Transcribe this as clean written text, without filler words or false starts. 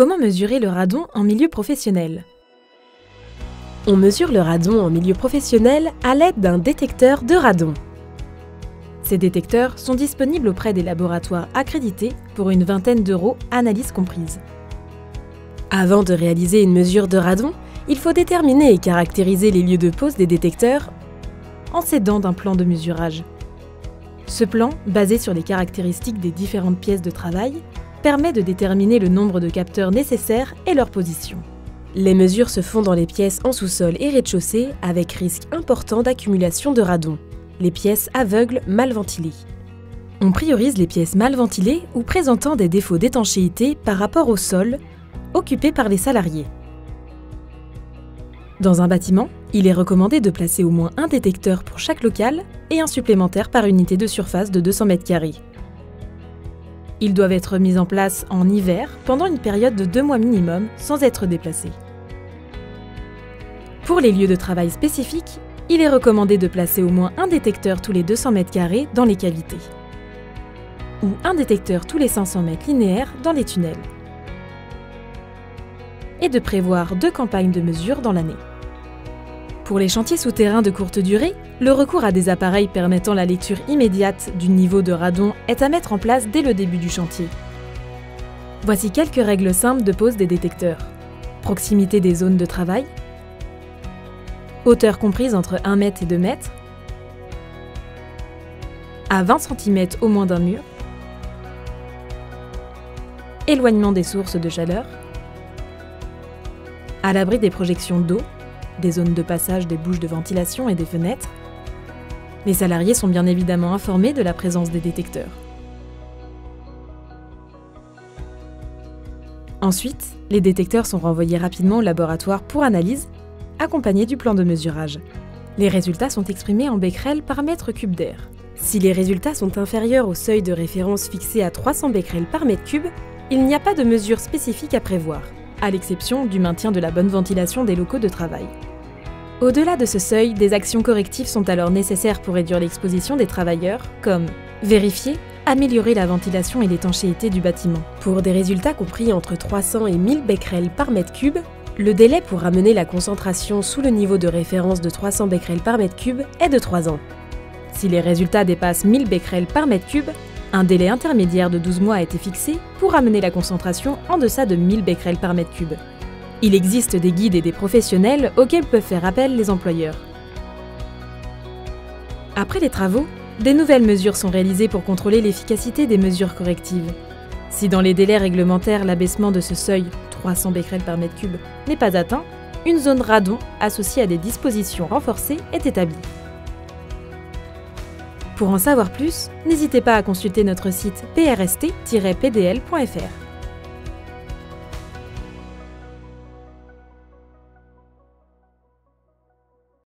Comment mesurer le radon en milieu professionnel? On mesure le radon en milieu professionnel à l'aide d'un détecteur de radon. Ces détecteurs sont disponibles auprès des laboratoires accrédités pour une vingtaine d'euros, analyse comprise. Avant de réaliser une mesure de radon, il faut déterminer et caractériser les lieux de pose des détecteurs en s'aidant d'un plan de mesurage. Ce plan, basé sur les caractéristiques des différentes pièces de travail, permet de déterminer le nombre de capteurs nécessaires et leur position. Les mesures se font dans les pièces en sous-sol et rez-de-chaussée avec risque important d'accumulation de radon, les pièces aveugles mal ventilées. On priorise les pièces mal ventilées ou présentant des défauts d'étanchéité par rapport au sol, occupé par les salariés. Dans un bâtiment, il est recommandé de placer au moins un détecteur pour chaque local et un supplémentaire par unité de surface de 200 m². Ils doivent être mis en place en hiver pendant une période de 2 mois minimum sans être déplacés. Pour les lieux de travail spécifiques, il est recommandé de placer au moins un détecteur tous les 200 m² dans les cavités ou un détecteur tous les 500 mètres linéaires dans les tunnels et de prévoir 2 campagnes de mesure dans l'année. Pour les chantiers souterrains de courte durée, le recours à des appareils permettant la lecture immédiate du niveau de radon est à mettre en place dès le début du chantier. Voici quelques règles simples de pose des détecteurs. Proximité des zones de travail, hauteur comprise entre 1 m et 2 m, à 20 cm au moins d'un mur, éloignement des sources de chaleur, à l'abri des projections d'eau, des zones de passage des bouches de ventilation et des fenêtres. Les salariés sont bien évidemment informés de la présence des détecteurs. Ensuite, les détecteurs sont renvoyés rapidement au laboratoire pour analyse, accompagnés du plan de mesurage. Les résultats sont exprimés en becquerels par mètre cube d'air. Si les résultats sont inférieurs au seuil de référence fixé à 300 becquerels par mètre cube, il n'y a pas de mesure spécifique à prévoir, à l'exception du maintien de la bonne ventilation des locaux de travail. Au-delà de ce seuil, des actions correctives sont alors nécessaires pour réduire l'exposition des travailleurs, comme vérifier, améliorer la ventilation et l'étanchéité du bâtiment. Pour des résultats compris entre 300 et 1000 becquerels par mètre cube, le délai pour ramener la concentration sous le niveau de référence de 300 becquerels par mètre cube est de 3 ans. Si les résultats dépassent 1000 becquerels par mètre cube, un délai intermédiaire de 12 mois a été fixé pour ramener la concentration en deçà de 1000 becquerels par mètre cube. Il existe des guides et des professionnels auxquels peuvent faire appel les employeurs. Après les travaux, des nouvelles mesures sont réalisées pour contrôler l'efficacité des mesures correctives. Si dans les délais réglementaires l'abaissement de ce seuil, 300 becquerels par mètre cube, n'est pas atteint, une zone radon associée à des dispositions renforcées est établie. Pour en savoir plus, n'hésitez pas à consulter notre site prst-pdl.fr.